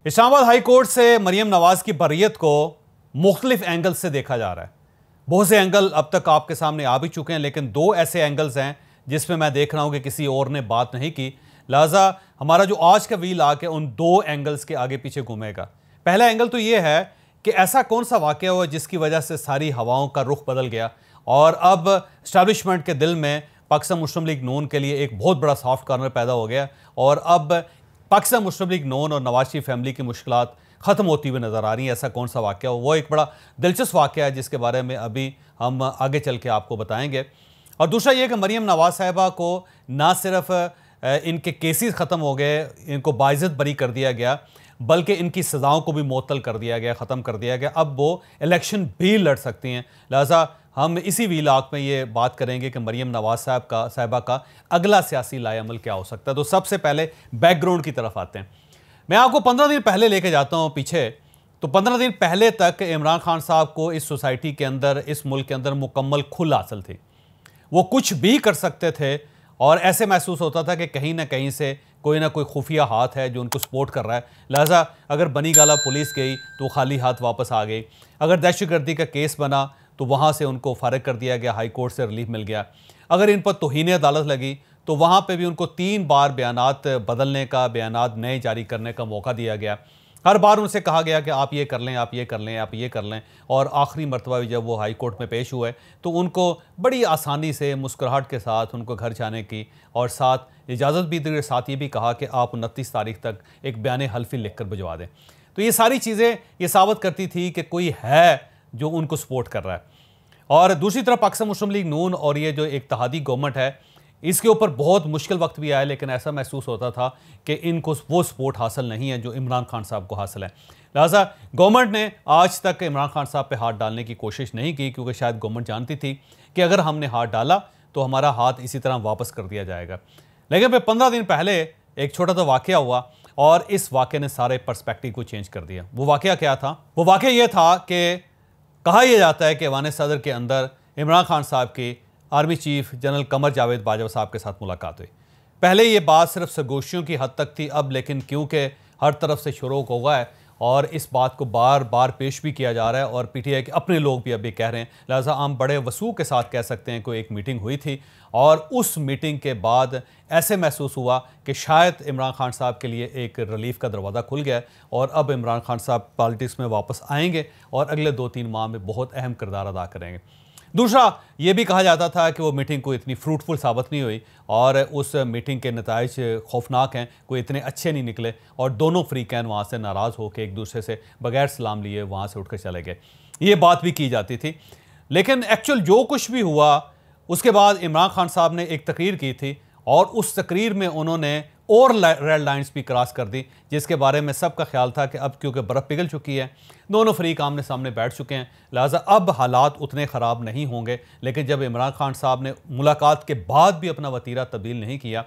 Islamabad high court से मरियम नवाज की बर्रियत को मुख्तलिफ एंगल से देखा जा रहा है। बहुत से एंगल अब तक आपके सामने आ भी चुके हैं, लेकिन दो ऐसे एंगल्स हैं जिसमें मैं देख रहा हूं कि किसी और ने बात नहीं की। लिहाजा हमारा जो आज का व्हील आके उन दो एंगल्स के आगे पीछे घूमेगा। पहला एंगल तो यह है कि ऐसा कौन सा वाकया हुआ जिसकी वजह से सारी हवाओं का रुख बदल गया और अब एस्टैब्लिशमेंट के दिल में पाकिस्तान मुस्लिम लीग नून के लिए एक बहुत बड़ा सॉफ्ट कॉर्नर पैदा हो गया और अब पाकिस्तान मुस्लिम लीग नून और नवाज शरीफ फैमिली की मुश्किलात ख़त्म होती हुई नज़र आ रही हैं। ऐसा कौन सा वाकया हो, वो एक बड़ा दिलचस्प वाकया है जिसके बारे में अभी हम आगे चल के आपको बताएंगे। और दूसरा ये कि मरियम नवाज साहिबा को ना सिर्फ इनके केसेस ख़त्म हो गए, इनको बाइज़्ज़त बरी कर दिया गया, बल्कि इनकी सज़ाओं को भी मुअत्तल कर दिया गया, ख़त्म कर दिया गया। अब वो इलेक्शन भी लड़ सकती हैं। लिहाजा हम इसी व्लॉग में ये बात करेंगे कि मरियम नवाज साहिबा का अगला सियासी लाएअमल क्या हो सकता है। तो सबसे पहले बैकग्राउंड की तरफ आते हैं। मैं आपको 15 दिन पहले लेके जाता हूँ पीछे। तो 15 दिन पहले तक इमरान खान साहब को इस सोसाइटी के अंदर, इस मुल्क के अंदर मुकम्मल खुल हासिल थी। वो कुछ भी कर सकते थे और ऐसे महसूस होता था कि कहीं ना कहीं से कोई ना कोई खुफिया हाथ है जो उनको सपोर्ट कर रहा है। लिहाजा अगर बनी गाला पुलिस गई तो खाली हाथ वापस आ गई। अगर दहशतगर्दी का केस बना तो वहाँ से उनको फारिग कर दिया गया, हाई कोर्ट से रिलीफ मिल गया। अगर इन पर तौहीन अदालत लगी तो वहाँ पे भी उनको 3 बार बयानात बदलने का, बयानात नए जारी करने का मौका दिया गया। हर बार उनसे कहा गया कि आप ये कर लें, आप ये कर लें, आप ये कर लें। और आखिरी मरतबा भी जब वो हाई कोर्ट में पेश हुए तो उनको बड़ी आसानी से मुस्कुराहट के साथ उनको घर जाने की और साथ इजाज़त भी दी, साथ ये भी कहा कि आप 29 तारीख तक एक बयान हल्फी लिख कर भिजवा दें। तो ये सारी चीज़ें ये साबित करती थी कि कोई है जो उनको सपोर्ट कर रहा है। और दूसरी तरफ पाकिस्तान मुस्लिम लीग नून और ये जो इत्तेहादी गवर्नमेंट है, इसके ऊपर बहुत मुश्किल वक्त भी आया, लेकिन ऐसा महसूस होता था कि इनको वो सपोर्ट हासिल नहीं है जो इमरान खान साहब को हासिल है। लिहाजा गवर्नमेंट ने आज तक इमरान खान साहब पे हाथ डालने की कोशिश नहीं की, क्योंकि शायद गवर्नमेंट जानती थी कि अगर हमने हाथ डाला तो हमारा हाथ इसी तरह वापस कर दिया जाएगा। लेकिन फिर 15 दिन पहले एक छोटा सा वाकया हुआ और इस वाकये ने सारे पर्सपेक्टिव को चेंज कर दिया। वो वाकया क्या था? वो वाकया ये था कि कहा यह जाता है कि ऐवान सदर के अंदर इमरान खान साहब की army chief general Qamar Javed Bajwa साहब के साथ मुलाकात हुई। पहले ये बात सिर्फ सरगोशियों की हद तक थी, अब लेकिन क्योंकि हर तरफ से शुरू हो गया है और इस बात को बार बार पेश भी किया जा रहा है और पीटीआई के अपने लोग भी अभी कह रहे हैं, लिहाजा हम बड़े वसूख के साथ कह सकते हैं कोई एक मीटिंग हुई थी और उस मीटिंग के बाद ऐसे महसूस हुआ कि शायद इमरान खान साहब के लिए एक रिलीफ का दरवाज़ा खुल गया और अब इमरान खान साहब पॉलिटिक्स में वापस आएंगे और अगले 2-3 माह में बहुत अहम किरदार अदा करेंगे। दूसरा ये भी कहा जाता था कि वो मीटिंग कोई इतनी फ्रूटफुल साबित नहीं हुई और उस मीटिंग के नताइज खौफनाक हैं, कोई इतने अच्छे नहीं निकले और दोनों फ्रीकैन वहाँ से नाराज़ होकर एक दूसरे से बगैर सलाम लिए वहाँ से उठकर चले गए। ये बात भी की जाती थी, लेकिन एक्चुअल जो कुछ भी हुआ उसके बाद इमरान खान साहब ने एक तकरीर की थी और उस तकरीर में उन्होंने और रेड लाइंस भी क्रॉस कर दी, जिसके बारे में सबका ख्याल था कि अब क्योंकि बर्फ़ पिघल चुकी है, दोनों फरीक आमने सामने बैठ चुके हैं, लिहाजा अब हालात उतने ख़राब नहीं होंगे। लेकिन जब इमरान खान साहब ने मुलाकात के बाद भी अपना वतीरा तब्दील नहीं किया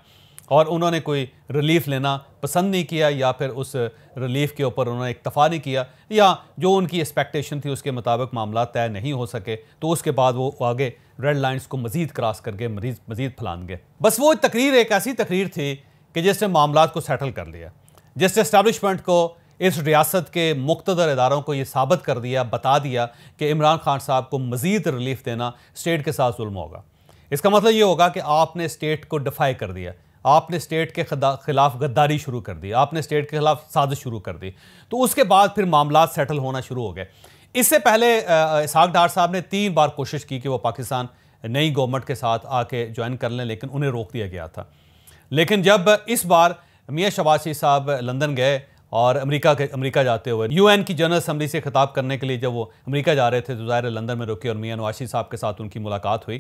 और उन्होंने कोई रिलीफ लेना पसंद नहीं किया या फिर उस रिलीफ के ऊपर उन्होंने इक्तफ़ा नहीं किया या जो उनकी एक्सपेक्टेशन थी उसके मुताबिक मामला तय नहीं हो सके, तो उसके बाद वो आगे रेड लाइंस को मज़ीद क्रॉस करके मज़ीद फैलान गए। बस वो तकरीर एक ऐसी तकरीर थी कि जिसने मामलात को सेटल कर लिया, जिसने एस्टैब्लिशमेंट को, इस रियासत के मुक़्तदर इदारों को ये साबित कर दिया, बता दिया कि इमरान खान साहब को मज़ीद रिलीफ देना स्टेट के साथ जुल्म होगा। इसका मतलब ये होगा कि आपने स्टेट को डिफाई कर दिया, आपने स्टेट के खिलाफ गद्दारी शुरू कर दी, आपने स्टेट के खिलाफ साजिश शुरू कर दी। तो उसके बाद फिर मामलात सेटल होना शुरू हो गए। इससे पहले इसहाक डार साहब ने 3 बार कोशिश की कि वो पाकिस्तान नई गवर्नमेंट के साथ आके ज्वाइन कर लें, लेकिन उन्हें रोक दिया गया था। लेकिन जब इस बार मियां शहबाज शरीफ साहब लंदन गए और अमेरिका जाते हुए यूएन की जनरल असम्बली से खिताब करने के लिए जब वो अमेरिका जा रहे थे तो ज़ाहिर लंदन में रुके और मियां नवाज शरीफ साहब के साथ उनकी मुलाकात हुई,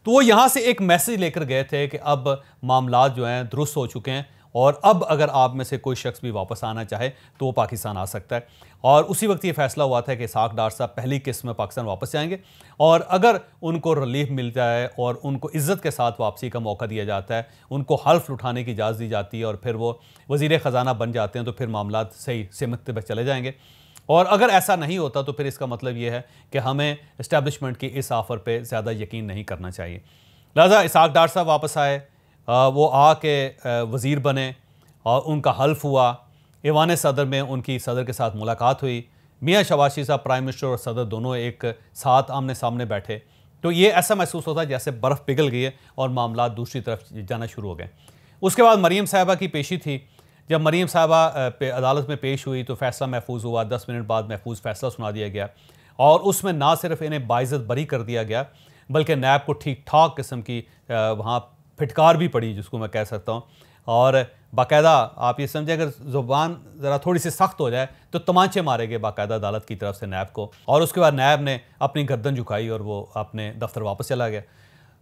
तो वो यहाँ से एक मैसेज लेकर गए थे कि अब मामलात जो हैं दुरुस्त हो चुके हैं और अब अगर आप में से कोई शख्स भी वापस आना चाहे तो वो पाकिस्तान आ सकता है। और उसी वक्त ये फैसला हुआ था कि इसहाक डार साहब पहली किस्त में पाकिस्तान वापस जाएंगे और अगर उनको रिलीफ मिल जाए और उनको इज़्ज़त के साथ वापसी का मौका दिया जाता है, उनको हल्फ उठाने की इजाज़त दी जाती है और फिर वो वज़ीर ख़जाना बन जाते हैं, तो फिर मामलात सही सिमत पे चले जाएंगे। और अगर ऐसा नहीं होता तो फिर इसका मतलब ये है कि हमें इस्टेब्लिशमेंट की इस ऑफ़र पर ज़्यादा यकीन नहीं करना चाहिए। लिहाजा इसहाक डार साहब वापस आए, वो आके वज़ीर बने और उनका हल्फ हुआ ईवान सदर में उनकी सदर के साथ मुलाकात हुई। मियाँ शहबाज शरीफ साहब प्राइम मिनिस्टर और सदर दोनों एक साथ आमने सामने बैठे, तो ये ऐसा महसूस होता है जैसे बर्फ़ पिघल गई है और मामला दूसरी तरफ जाना शुरू हो गए। उसके बाद मरीम साहबा की पेशी थी। जब मरीम साहबा अदालत में पेश हुई तो फैसला महफूज हुआ। 10 मिनट बाद महफूज फैसला सुना दिया गया और उसमें ना सिर्फ इन्हें बाइज़्ज़त बरी कर दिया गया बल्कि नैब को ठीक ठाक किस्म की वहाँ फिटकार भी पड़ी, जिसको मैं कह सकता हूँ। और बाकायदा आप ये समझें, अगर ज़ुबान ज़रा थोड़ी सी सख्त हो जाए तो तमाचे मारे गए बाकायदा अदालत की तरफ से नैब को, और उसके बाद नैब ने अपनी गर्दन झुकाई और वो अपने दफ्तर वापस चला गया।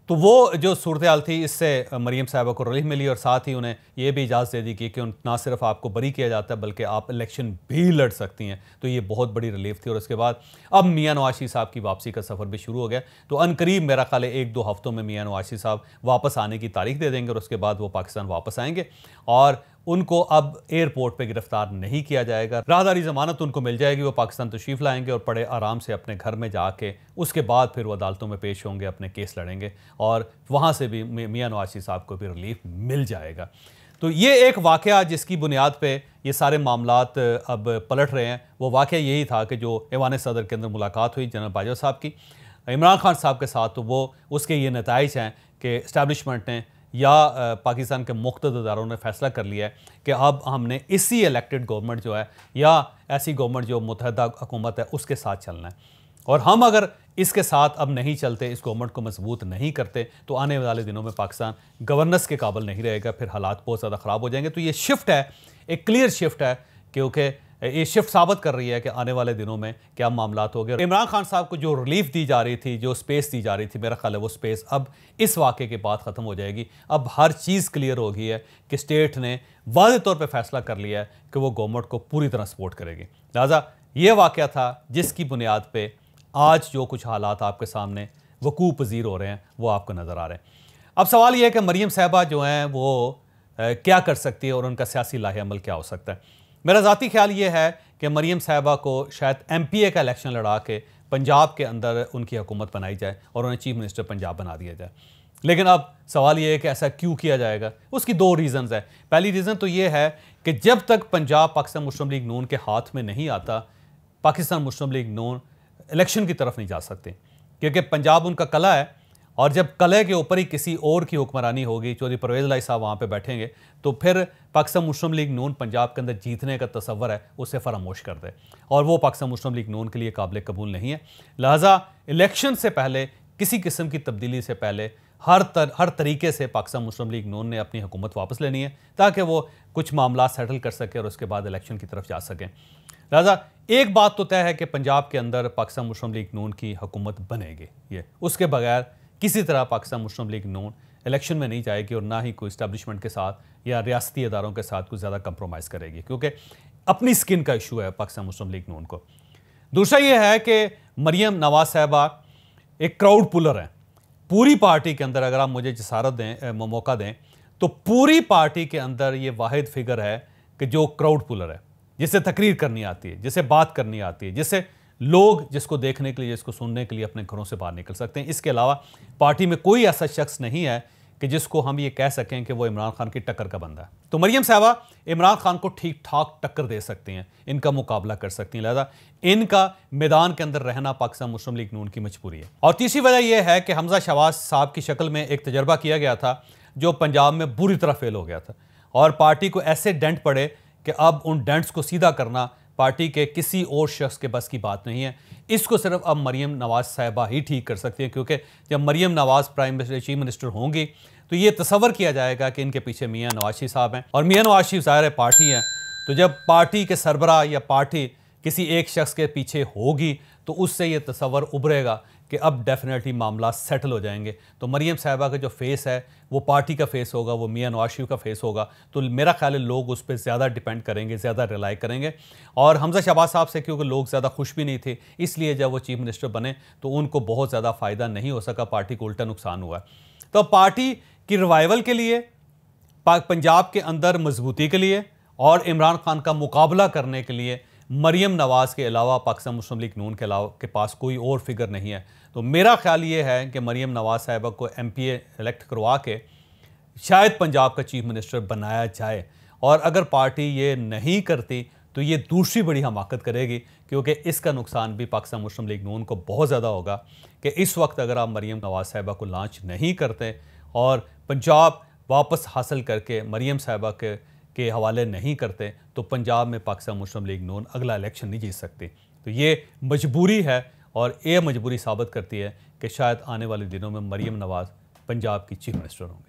तो वो जो सूरत हाल थी, इससे मरीम साहबा को रिलीफ मिली और साथ ही उन्हें ये भी इजाज़त दे दी कि ना सिर्फ आपको बरी किया जाता है बल्कि आप इलेक्शन भी लड़ सकती हैं। तो ये बहुत बड़ी रिलीफ थी। और उसके बाद अब मियाँ नवाज शरीफ साहब की वापसी का सफ़र भी शुरू हो गया। तो अनकरीब मेरा ख्याल है 1-2 हफ्तों में मियाँ नवाज शरीफ साहब वापस आने की तारीख दे देंगे और उसके बाद वो पाकिस्तान वापस आएंगे और उनको अब एयरपोर्ट पे गिरफ्तार नहीं किया जाएगा। राहदारी ज़मानत उनको मिल जाएगी, वो पाकिस्तान तशरीफ़ लाएंगे और बड़े आराम से अपने घर में जाके उसके बाद फिर वो अदालतों में पेश होंगे, अपने केस लड़ेंगे और वहाँ से भी मियाँ नवाज शरीफ साहब को भी रिलीफ मिल जाएगा। तो ये एक वाक़या जिसकी बुनियाद पे ये सारे मामलात अब पलट रहे हैं, वो वाक़या यही था कि जो ऐवान सदर के अंदर मुलाकात हुई जनरल बाजवा साहब की इमरान खान साहब के साथ, तो वो उसके ये नताइज हैं कि इस्टेब्लिशमेंट ने या पाकिस्तान के मुख्तलिफ इदारों ने फैसला कर लिया है कि अब हमने इसी इलेक्टेड गवर्नमेंट जो है या ऐसी गवर्नमेंट जो मुत्तहदा हुकूमत है उसके साथ चलना है। और हम अगर इसके साथ अब नहीं चलते, इस गवर्नमेंट को मजबूत नहीं करते, तो आने वाले दिनों में पाकिस्तान गवर्नेंस के काबिल नहीं रहेगा, फिर हालात बहुत ज़्यादा ख़राब हो जाएंगे। तो ये शिफ्ट है, एक क्लियर शिफ्ट है, क्योंकि ये शिफ्ट साबित कर रही है कि आने वाले दिनों में क्या मामलात हो गए। इमरान खान साहब को जो रिलीफ दी जा रही थी, जो स्पेस दी जा रही थी, मेरा ख्याल है वो स्पेस अब इस वाक़े के बाद ख़त्म हो जाएगी। अब हर चीज़ क्लियर हो गई है कि स्टेट ने वाज़ेह तौर पे फैसला कर लिया है कि वो गवर्नमेंट को पूरी तरह सपोर्ट करेगी। लिहाजा ये वाक़या था जिसकी बुनियाद पर आज जो कुछ हालात आपके सामने वकूअ पज़ीर हो रहे हैं वो आपको नज़र आ रहे हैं। अब सवाल यह है कि मरीम साहबा जो हैं वो क्या कर सकती है और उनका सियासी लाहे-अमल क्या हो सकता है। मेरा ज़ाती ख्याल ये है कि मरीम साहबा को शायद MPA का इलेक्शन लड़ा के पंजाब के अंदर उनकी हुकूमत बनाई जाए और उन्हें चीफ मिनिस्टर पंजाब बना दिया जाए। लेकिन अब सवाल ये है कि ऐसा क्यों किया जाएगा। उसकी 2 रीज़न्स है। पहली रीज़न तो ये है कि जब तक पंजाब पाकिस्तान मुस्लिम लीग नून के हाथ में नहीं आता, पाकिस्तान मुस्लिम लीग नून इलेक्शन की तरफ नहीं जा सकते, क्योंकि पंजाब उनका कला है और जब कले के ऊपर ही किसी और की हुक्मरानी होगी, चौधरी परवेज़ इलाही साहब वहाँ पे बैठेंगे, तो फिर पाकिस्तान मुस्लिम लीग नून पंजाब के अंदर जीतने का तसव्वुर है उसे फरामोश कर दे, और वो पाकिस्तान मुस्लिम लीग नून के लिए काबिल कबूल नहीं है। लिहाजा इलेक्शन से पहले, किसी किस्म की तब्दीली से पहले हर तरीके से पाकिस्तान मुस्लिम लीग नून ने अपनी हुकूमत वापस लेनी है ताकि वो कुछ मामला सेटल कर सके और उसके बाद इलेक्शन की तरफ जा सकें। लिहाजा एक बात तो तय है कि पंजाब के अंदर पाकिस्तान मुस्लिम लीग नून की हुकूमत बनेगी, ये उसके बगैर किसी तरह पाकिस्तान मुस्लिम लीग नून इलेक्शन में नहीं जाएगी और ना ही कोई इस्टेब्लिशमेंट के साथ या रियासती इदारों के साथ कुछ ज़्यादा कंप्रोमाइज़ करेगी, क्योंकि अपनी स्किन का इशू है पाकिस्तान मुस्लिम लीग नून को। दूसरा ये है कि मरीम नवाज साहबा एक क्राउड पुलर हैं पूरी पार्टी के अंदर। अगर आप मुझे जसारत दें, मौका दें, तो पूरी पार्टी के अंदर ये वाहिद फिगर है कि जो क्राउड पुलर है, जिसे तकरीर करनी आती है, जिसे बात करनी आती है, जिसे लोग जिसको देखने के लिए, जिसको सुनने के लिए अपने घरों से बाहर निकल सकते हैं। इसके अलावा पार्टी में कोई ऐसा शख्स नहीं है कि जिसको हम ये कह सकें कि वो इमरान खान की टक्कर का बंदा है। तो मरीम साहबा इमरान खान को ठीक ठाक टक्कर दे सकती हैं, इनका मुकाबला कर सकती हैं। लिहाजा इनका मैदान के अंदर रहना पाकिस्तान मुस्लिम लीग नून की मजबूरी है। और तीसरी वजह यह है कि हमजा शहबाज साहब की शक्ल में एक तजर्बा किया गया था जो पंजाब में बुरी तरह फेल हो गया था, और पार्टी को ऐसे डेंट पड़े कि अब उन डेंट्स को सीधा करना पार्टी के किसी और शख्स के बस की बात नहीं है। इसको सिर्फ अब मरीम नवाज साहबा ही ठीक कर सकती हैं, क्योंकि जब Maryam Nawaz prime minister, chief minister होंगी तो ये तसव्वुर किया जाएगा कि इनके पीछे मियाँ नवाज शरीफ साहब हैं, और मियाँ नवाज शरीफ ज़ाहिर है पार्टी है। तो जब पार्टी के सरबराह या पार्टी किसी एक शख्स के पीछे होगी तो उससे ये तसव्वुर उभरेगा कि अब डेफिनेटली मामला सेटल हो जाएंगे। तो मरीम साहबा का जो फेस है वो पार्टी का फेस होगा, वो मियाँ नवाज शरीफ का फेस होगा। तो मेरा ख्याल है लोग उस पर ज़्यादा डिपेंड करेंगे, ज़्यादा रिलाई करेंगे। और हमजा शहबाज साहब से क्योंकि लोग ज़्यादा खुश भी नहीं थे, इसलिए जब वो चीफ मिनिस्टर बने तो उनको बहुत ज़्यादा फ़ायदा नहीं हो सका, पार्टी को उल्टा नुकसान हुआ। तो पार्टी की रिवाइवल के लिए, पंजाब के अंदर मजबूती के लिए और इमरान खान का मुकाबला करने के लिए मरीम नवाज़ के अलावा पाकिस्तान मुस्लिम लीग नून के पास कोई और फिगर नहीं है। तो मेरा ख्याल ये है कि मरीम नवाज़ साहिबा को MPA इलेक्ट करवा के शायद पंजाब का चीफ मिनिस्टर बनाया जाए, और अगर पार्टी ये नहीं करती तो ये दूसरी बड़ी हमाकत करेगी, क्योंकि इसका नुकसान भी पाकिस्तान मुस्लिम लीग नून को बहुत ज़्यादा होगा कि इस वक्त अगर आप मरीम नवाज़ साहिबा को लॉन्च नहीं करते और पंजाब वापस हासिल करके मरीम साहिबा के हवाले नहीं करते तो पंजाब में पाकिस्तान मुस्लिम लीग नून अगला इलेक्शन नहीं जीत सकती। तो ये मजबूरी है और ये मजबूरी साबित करती है कि शायद आने वाले दिनों में मरीम नवाज़ पंजाब की चीफ मिनिस्टर होंगे।